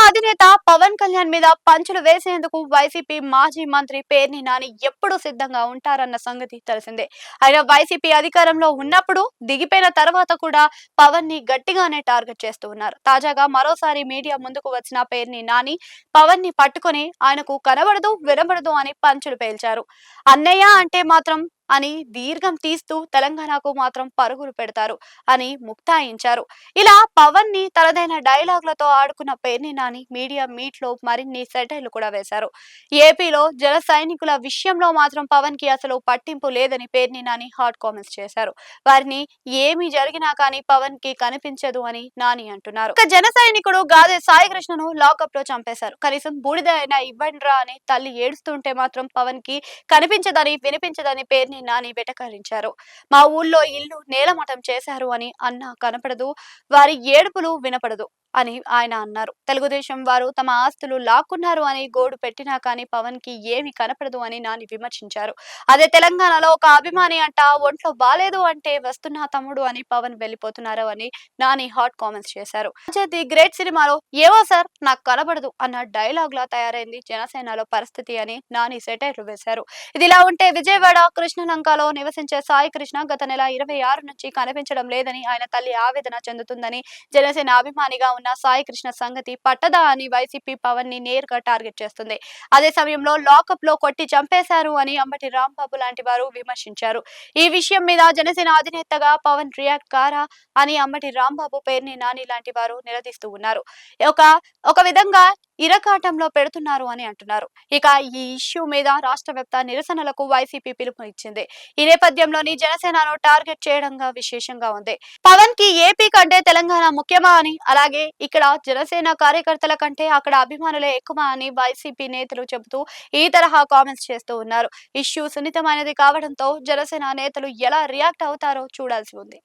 అధినేత పవన్ కళ్యాణ్ మీద పంచులు వేసేందుకు వైసీపీ మాజీ మంత్రి పేర్ని నాని ఎప్పుడూ సిద్ధంగా ఉంటారన్న సంగతి తెలిసిందే. ఆయన వైసీపీ అధికారంలో ఉన్నప్పుడు, దిగిపోయిన తర్వాత కూడా పవన్ ని గట్టిగానే టార్గెట్ చేస్తూ ఉన్నారు. తాజాగా మరోసారి మీడియా ముందుకు వచ్చిన పేర్ని నాని పవన్ ని పట్టుకొని ఆయనకు కనబడదు, వినబడదు అని పంచులు పేల్చారు. అన్నయ్య అంటే మాత్రం అని దీర్ఘం తీస్తూ తెలంగాణకు మాత్రం పరుగులు పెడతారు అని ముక్తాయించారు. ఇలా పవన్ ని తనదైన డైలాగులతో ఆడుకున్న పేర్ని నాని మీడియా మీట్ లో మరిన్ని సెటైర్లు కూడా వేశారు. ఏపీలో జన సైనికుల విషయంలో మాత్రం పవన్ కి అసలు పట్టింపు లేదని పేర్ని నాని హాట్ కామెంట్స్ చేశారు. వారిని ఏమి జరిగినా కానీ పవన్ కి కనిపించదు అని నాని అంటున్నారు. ఒక జన సైనికుడు గాదే సాయి కృష్ణను లాకప్ లో చంపేశారు. కనీసం బూడిద అయినా ఇవ్వండిరా అని తల్లి ఏడుస్తుంటే మాత్రం పవన్ కి కనిపించదని వినిపించదని పేర్ని నాని వెటకరించారు. మా ఊళ్ళో ఇల్లు నేలమటం చేశారు అని అన్న కనపడదు, వారి ఏడుపులు వినపడదు అని ఆయన అన్నారు. తెలుగుదేశం వారు తమ ఆస్తులు లాక్కున్నారు అని గోడు పెట్టినా కానీ పవన్ కి ఏమి కనపడదు అని నాని విమర్శించారు. అదే తెలంగాణలో ఒక అభిమాని అంట ఒంట్లో బాలేదు అంటే వస్తున్నా తమ్ముడు అని పవన్ వెళ్లిపోతున్నారు అని నాని హాట్ కామెంట్స్ చేశారు. ది గ్రేట్ సినిమాలో ఏవో సార్ నాకు కనబడదు అన్న డైలాగ్ లా తయారైంది జనసేనలో పరిస్థితి అని నాని సెటైర్లు వేశారు. ఇదిలా ఉంటే విజయవాడ కృష్ణలంకలో నివసించే సాయి కృష్ణ గత నెల 26 నుంచి కనిపించడం లేదని ఆయన తల్లి ఆవేదన చెందుతుందని జనసేన అభిమానిగా ఉన్న సాయి కృష్ణ సంగతి పట్టదా అని వైసీపీ పవన్ ని నేరుగా టార్గెట్ చేస్తుంది. అదే సమయంలో లాకప్ లో కొట్టి చంపేశారు అని అంబటి రాంబాబు లాంటి వారు విమర్శించారు. ఈ విషయం మీద జనసేన అధినేతగా పవన్ రియాక్ట్ కారా అని అంబటి రాంబాబు పేర్ని నాని లాంటి వారు నిలదీస్తూ ఉన్నారు. ఒక ఒక విధంగా ఇరకాటంలో పెడుతున్నారు అని అంటున్నారు. ఇక ఈ ఇష్యూ మీద రాష్ట్ర వ్యాప్త నిరసనలకు వైసీపీ పిలుపునిచ్చింది. ఈ నేపథ్యంలోని జనసేనను టార్గెట్ చేయడంగా విశేషంగా ఉంది. పవన్ కి ఏపీ కంటే తెలంగాణ ముఖ్యమా అని, అలాగే ఇక్కడ జనసేన కార్యకర్తల కంటే అక్కడ అభిమానులే ఎక్కువ అని వైసీపీ నేతలు చెబుతూ ఈ తరహా కామెంట్స్ చేస్తూ ఉన్నారు. ఇష్యూ సున్నితమైనది కావడంతో జనసేన నేతలు ఎలా రియాక్ట్ అవుతారో చూడాల్సి ఉంది.